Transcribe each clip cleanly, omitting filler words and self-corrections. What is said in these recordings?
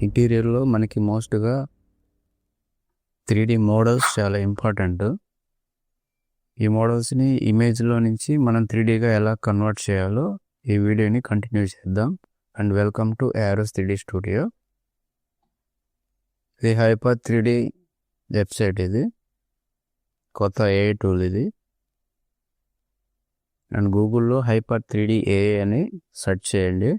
ఇంటీరియర్లో మనకి మోస్ట్గా 3D models చాలా important. ఈ మోడల్స్ని ఇమేజ్లో నుంచి మనం 3Dగా ఎలా కన్వర్ట్ చేయాలో ఈ వీడియోని కంటిన్యూ చేద్దాం. And welcome to Eros 3D studio. ఇది హైపర్ 3D వెబ్సైట్. ఇది కొత్త AI టూల్ ఇది. అండ్ గూగుల్లో హైపర్ 3D AI అని సెర్చ్ చేయండి.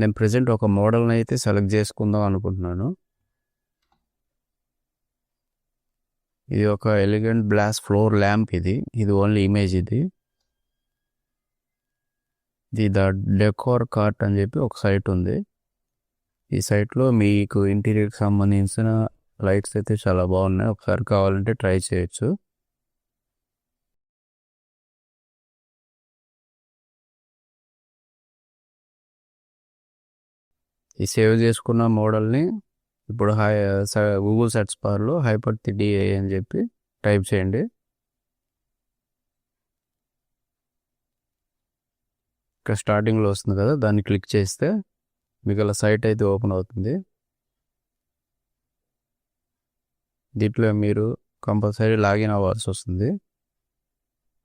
నేను ప్రజెంట్ ఒక మోడల్ని అయితే సెలెక్ట్ చేసుకుందాం అనుకుంటున్నాను. ఇది ఒక ఎలిగెంట్ బ్లాస్ ఫ్లోర్ ల్యాంప్. ఇది ఓన్లీ ఇమేజ్. ఇది ద డెకోర్ కార్ట్ అని చెప్పి ఒక సైట్ ఉంది. ఈ సైట్లో మీకు ఇంటీరియర్కి సంబంధించిన లైట్స్ అయితే చాలా బాగున్నాయి. ఒకసారి కావాలంటే ట్రై చేయొచ్చు. ఈ సేవ్ చేసుకున్న మోడల్ని ఇప్పుడు గూగుల్ సెర్చ్ బార్లో హైపర్ 3D AI అని చెప్పి టైప్ చేయండి. ఇక్కడ స్టార్టింగ్లో వస్తుంది కదా, దాన్ని క్లిక్ చేస్తే మీకు అలా సైట్ అయితే ఓపెన్ అవుతుంది. దీంట్లో మీరు కంపల్సరీ లాగిన్ అవ్వాల్సి వస్తుంది.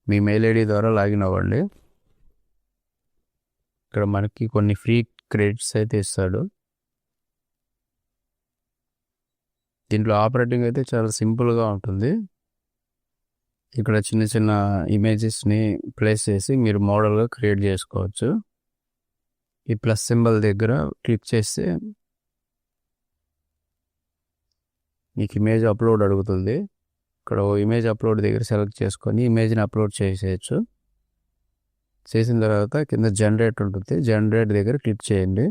మీ మెయిల్ ఐడి ద్వారా లాగిన్ అవ్వండి. ఇక్కడ మనకి కొన్ని ఫ్రీ క్రెడిట్స్ అయితే ఇస్తాడు. దీంట్లో ఆపరేటింగ్ అయితే చాలా సింపుల్గా ఉంటుంది. ఇక్కడ చిన్న చిన్న ఇమేజెస్ని ప్లేస్ చేసి మీరు మోడల్గా క్రియేట్ చేసుకోవచ్చు. ఈ ప్లస్ సింబల్ దగ్గర క్లిక్ చేస్తే మీకు ఇమేజ్ అప్లోడ్ అడుగుతుంది. ఇక్కడ ఇమేజ్ అప్లోడ్ దగ్గర సెలెక్ట్ చేసుకొని ఇమేజ్ని అప్లోడ్ చేసేయచ్చు. చేసిన తర్వాత కింద జనరేట్ ఉంటుంది. జనరేట్ దగ్గర క్లిక్ చేయండి.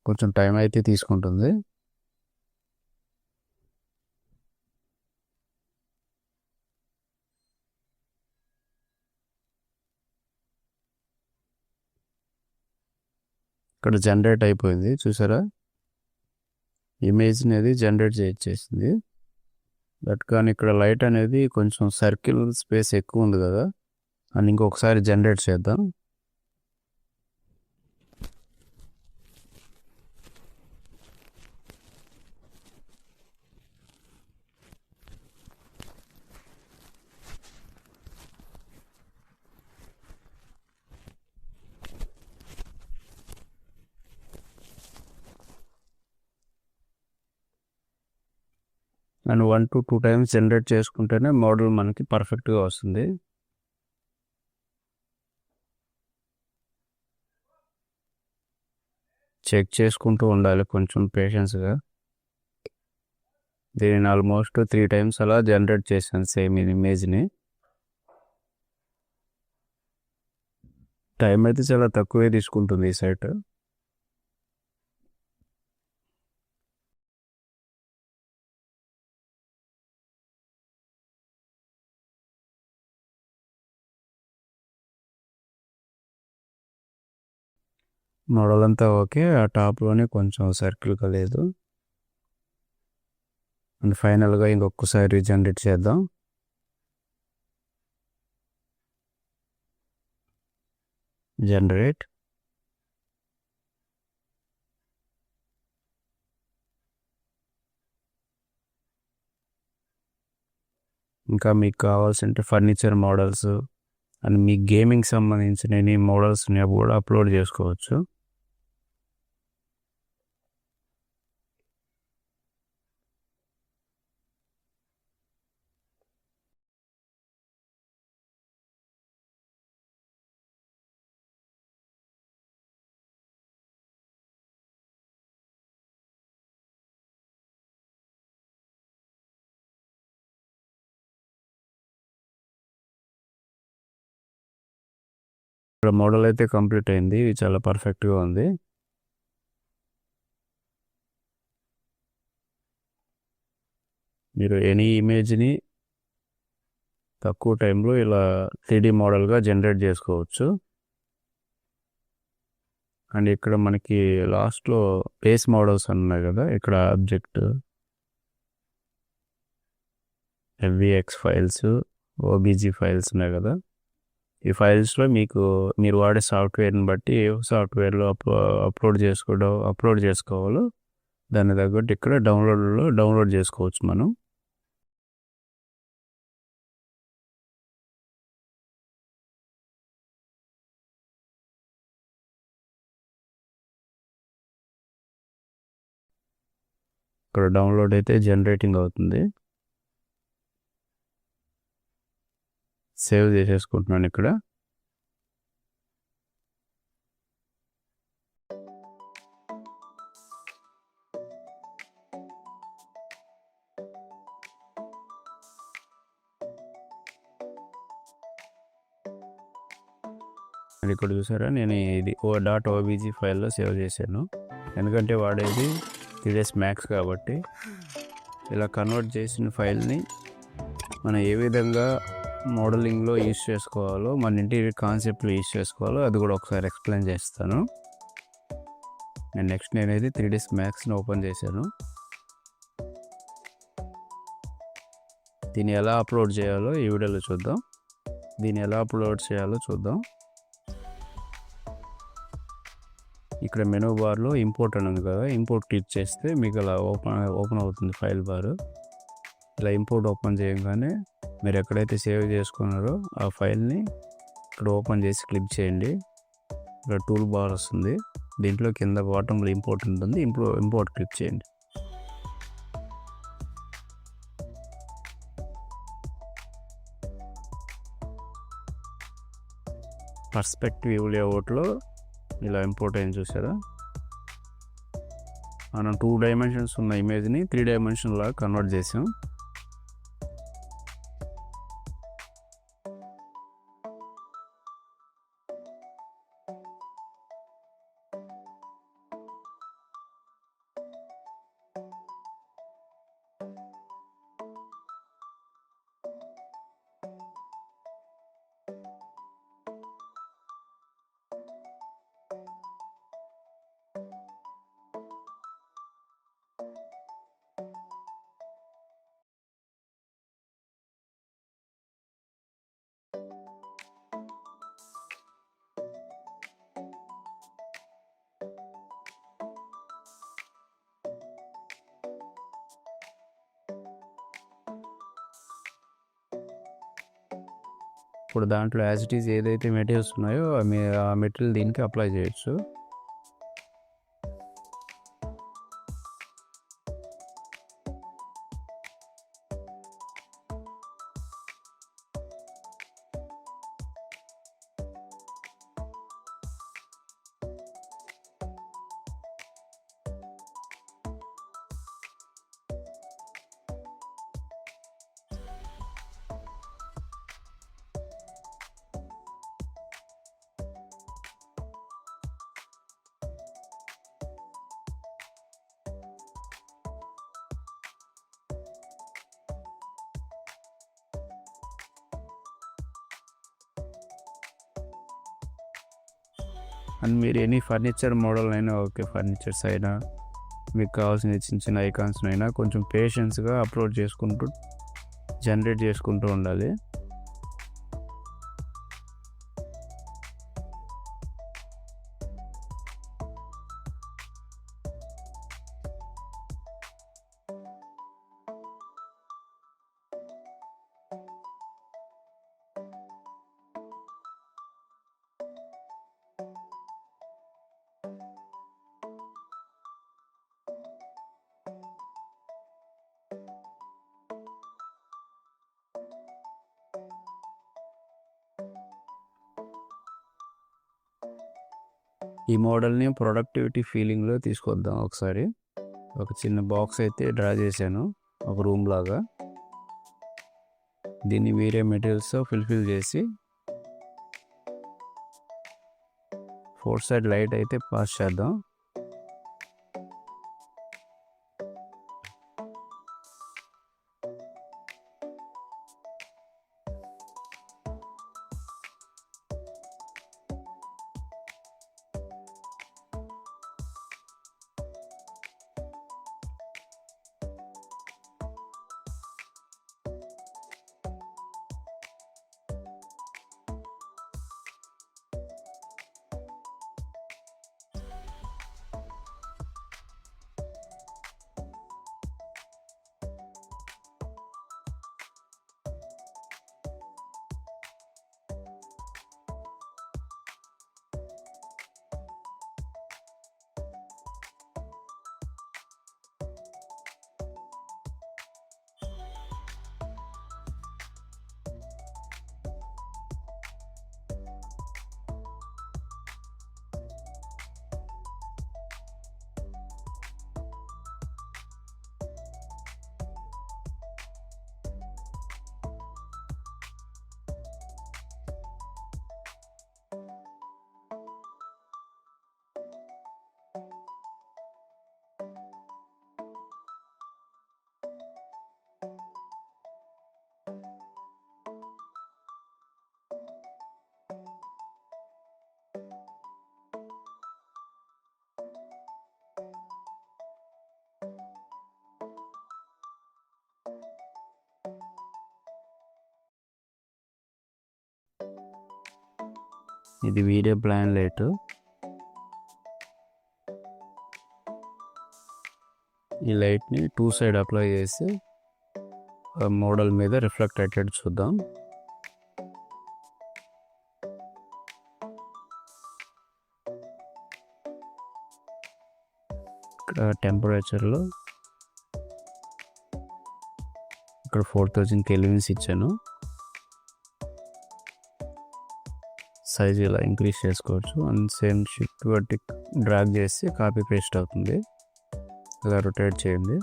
కొంచెం టైం అయితే తీసుకుంటుంది. ఇక్కడ జనరేట్ అయిపోయింది, చూసారా? ఇమేజ్ అనేది జనరేట్ చేసేసింది. బట్ కానీ ఇక్కడ లైట్ అనేది కొంచెం సర్కిల్ స్పేస్ ఎక్కువ ఉంది కదా, అని ఇంకొకసారి జనరేట్ చేద్దాం. అండ్ 1 to 2 టైమ్స్ జనరేట్ చేసుకుంటేనే మోడల్ మనకి పర్ఫెక్ట్గా వస్తుంది. చెక్ చేసుకుంటూ ఉండాలి కొంచెం పేషెన్స్గా. దీన్ని ఆల్మోస్ట్ 3 టైమ్స్ అలా జనరేట్ చేశాను సేమ్ ఇమేజ్ని. టైం అయితే చాలా తక్కువే తీసుకుంటుంది ఈ సైట్. మోడల్ అంతా ఓకే. ఆ టాప్లోనే కొంచెం సర్కిల్గా లేదు. అండ్ ఫైనల్గా ఇంకొకసారి జనరేట్ చేద్దాం. జనరేట్. ఇంకా మీకు కావాల్సింటే ఫర్నిచర్ మోడల్స్ అండ్ మీ గేమింగ్ సంబంధించిన ఎనీ మోడల్స్ని కూడా అప్లోడ్ చేసుకోవచ్చు. ఇక్కడ మోడల్ అయితే కంప్లీట్ అయింది. ఇది చాలా పర్ఫెక్ట్గా ఉంది. మీరు ఎనీ ఇమేజ్ని తక్కువ టైంలో ఇలా 3D మోడల్గా జనరేట్ చేసుకోవచ్చు. అండ్ ఇక్కడ మనకి లాస్ట్లో బేస్ మోడల్స్ ఉన్నాయి కదా, ఇక్కడ object, FBX files, OBJ files ఉన్నాయి కదా, ఈ ఫైల్స్లో మీకు మీరు వాడే సాఫ్ట్వేర్ని బట్టి ఏ సాఫ్ట్వేర్లో అప్లోడ్ చేసుకోవాలో దాన్ని తగ్గట్టు ఇక్కడ డౌన్లోడ్ చేసుకోవచ్చు మనం. ఇక్కడ డౌన్లోడ్ అయితే జనరేటింగ్ అవుతుంది. సేవ్ చేసేసుకుంటున్నాను ఇక్కడ. అది ఇక్కడ చూసారా, నేను ఇది .obg ఫైల్లో సేవ్ చేశాను. ఎందుకంటే వాడేది 3ds Max కాబట్టి ఇలా కన్వర్ట్ చేసిన ఫైల్ని మనం ఏ విధంగా మోడలింగ్లో యూజ్ చేసుకోవాలో, మన ఇంటీరియర్ కాన్సెప్ట్లో యూజ్ చేసుకోవాలో అది కూడా ఒకసారి ఎక్స్ప్లెయిన్ చేస్తాను. నేనైతే 3ds Maxని ఓపెన్ చేశాను. దీన్ని ఎలా అప్లోడ్ చేయాలో ఈ వీడియోలో చూద్దాం. ఇక్కడ మెనూ బార్లో ఇంపోర్ట్ అని ఉంది కదా, ఇంపోర్ట్ క్లిక్ చేస్తే మీకు అలా ఓపెన్ అవుతుంది ఫైల్ బార్. ఇలా ఇంపోర్ట్ ఓపెన్ చేయగానే మీరు ఎక్కడైతే సేవ్ చేసుకున్నారో ఆ ఫైల్ని ఇక్కడ ఓపెన్ చేసి క్లిక్ చేయండి. ఇక్కడ టూల్ బార్ వస్తుంది, దీంట్లో కింద బాటంలో ఇంపోర్ట్ ఉంటుంది, ఇంపోర్ట్ క్లిక్ చేయండి. పర్స్పెక్టివ్ లేఅవుట్లో ఇలా ఇంపోర్ట్ అయింది చూసారా. మనం 2 డైమెన్షన్స్ ఉన్న ఇమేజ్ని 3 డైమెన్షన్ లాగా కన్వర్ట్ చేసాం. ఇప్పుడు దాంట్లో యాజ్ ఇట్ ఈజ్ ఏదైతే మెటీరియల్స్ ఉన్నాయో ఆ మెటీరియల్ దీనికి అప్లై చేయొచ్చు. అండ్ మీరు ఎనీ ఫర్నిచర్ మోడల్ అయినా ఓకే, ఫర్నిచర్స్ అయినా మీకు కావాల్సిన చిన్న ఐకాన్స్ అయినా కొంచెం పేషెన్స్గా అప్లోడ్ చేసుకుంటూ జనరేట్ చేసుకుంటూ ఉండాలి. ఈ మోడల్ని ప్రొడక్టివిటీ ఫీలింగ్లో తీసుకొద్దాం ఒకసారి. ఒక చిన్న బాక్స్ అయితే డ్రా చేశాను, ఒక రూమ్ లాగా. దీన్ని వేరే మెటీరియల్స్తో ఫిల్ చేసి 4 సైడ్ లైట్ అయితే పాస్ చేద్దాం. ఇది వీడియో ప్లాన్ లైట్. ఈ లైట్ని 2 సైడ్ అప్లై చేసి మోడల్ మీద రిఫ్లెక్ట్ అయ్యేటట్టు చూద్దాం. ఇక్కడ టెంపరేచర్లో ఇక్కడ 4000 కెల్విన్స్ ఇచ్చాను. సైజ్ ఇలా ఇంక్రీజ్ చేసుకోవచ్చు. అండ్ సేమ్ షిఫ్ట్ బట్టి డ్రాగ్ చేసి కాపీ పేస్ట్ అవుతుంది. ఇలా రొటేట్ చేయండి.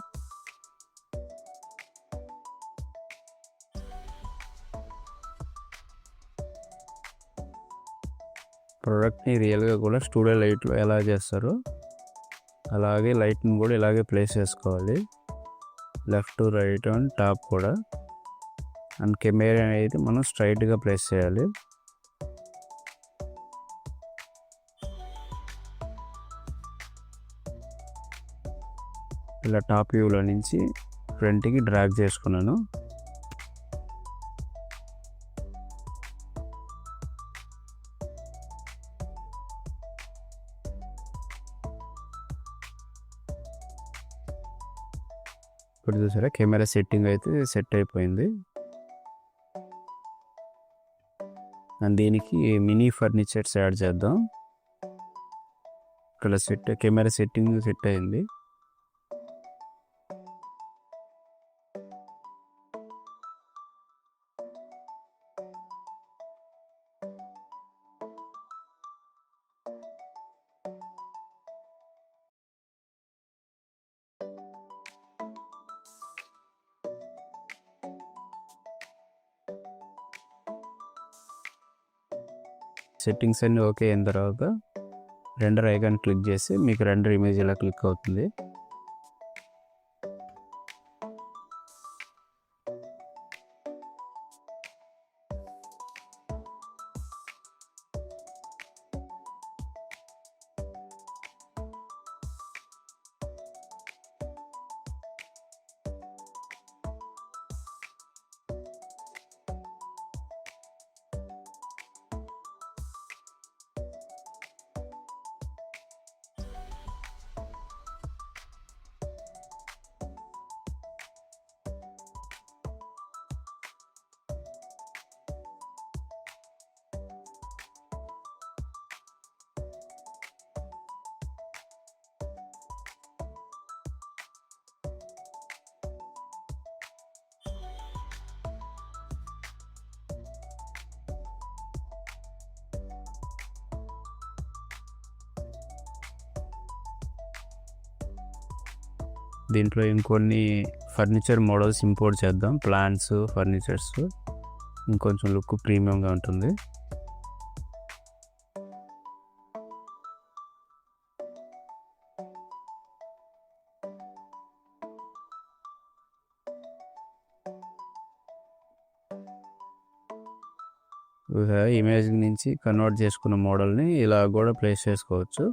ప్రోడక్ట్ని రియల్గా కూడా స్టూడియో లైట్లో ఎలా చేస్తారో అలాగే లైట్ని కూడా ఇలాగే ప్లేస్ చేసుకోవాలి. లెఫ్ట్ రైట్ అండ్ టాప్ కూడా. అండ్ కెమెరా అనేది మనం స్ట్రైట్గా ప్లేస్ చేయాలి. ఇలా టాప్ వ్యూలో నుంచి ఫ్రంట్కి డ్రాగ్ చేసుకున్నాను. ఇప్పుడు చూసారా కెమెరా సెట్టింగ్ అయితే సెట్ అయిపోయింది. అండ్ దీనికి మినీ ఫర్నిచర్స్ యాడ్ చేద్దాం. ఇక్కడ కెమెరా సెట్టింగ్ సెట్ అయింది. సెట్టింగ్స్ అన్నీ ఓకే అయిన తర్వాత రెండర్ ఐకాన్ క్లిక్ చేసి మీకు రెండర్ ఇమేజ్ ఇలా క్లిక్ అవుతుంది. దీంట్లో ఇంకొన్ని ఫర్నిచర్ మోడల్స్ ఇంపోర్ట్ చేద్దాం. ప్లాంట్స్, ఫర్నిచర్స్ ఇంకొంచెం లుక్ ప్రీమియంగా ఉంటుంది. ఇమేజ్ నుంచి కన్వర్ట్ చేసుకున్న మోడల్ని ఇలా కూడా ప్లేస్ చేసుకోవచ్చు.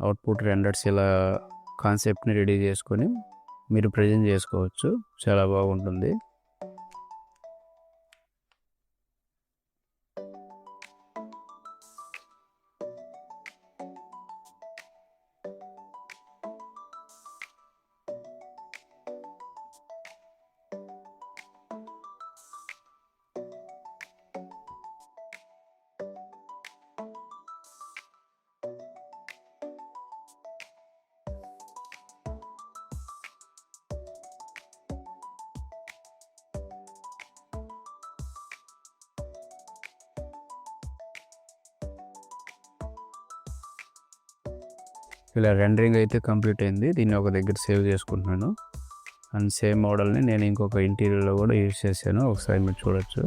అవుట్పుట్ రెండర్స్ ఇలా కాన్సెప్ట్ని రెడీ చేసుకొని మీరు ప్రజెంట్ చేసుకోవచ్చు. చాలా బాగుంటుంది. ఇలా రెండరింగ్ అయితే కంప్లీట్ అయింది. దీన్ని ఒక దగ్గర సేవ్ చేసుకుంటున్నాను. అండ్ సేమ్ మోడల్ని నేను ఇంకొక ఇంటీరియర్లో కూడా యూజ్ చేశాను. ఒకసారి మీరు చూడొచ్చు.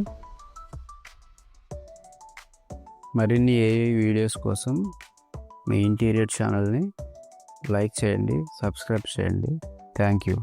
మరిన్ని ఏఐ వీడియోస్ కోసం మీ ఇంటీరియర్ ఛానల్ని లైక్ చేయండి, సబ్స్క్రైబ్ చేయండి. Thank you.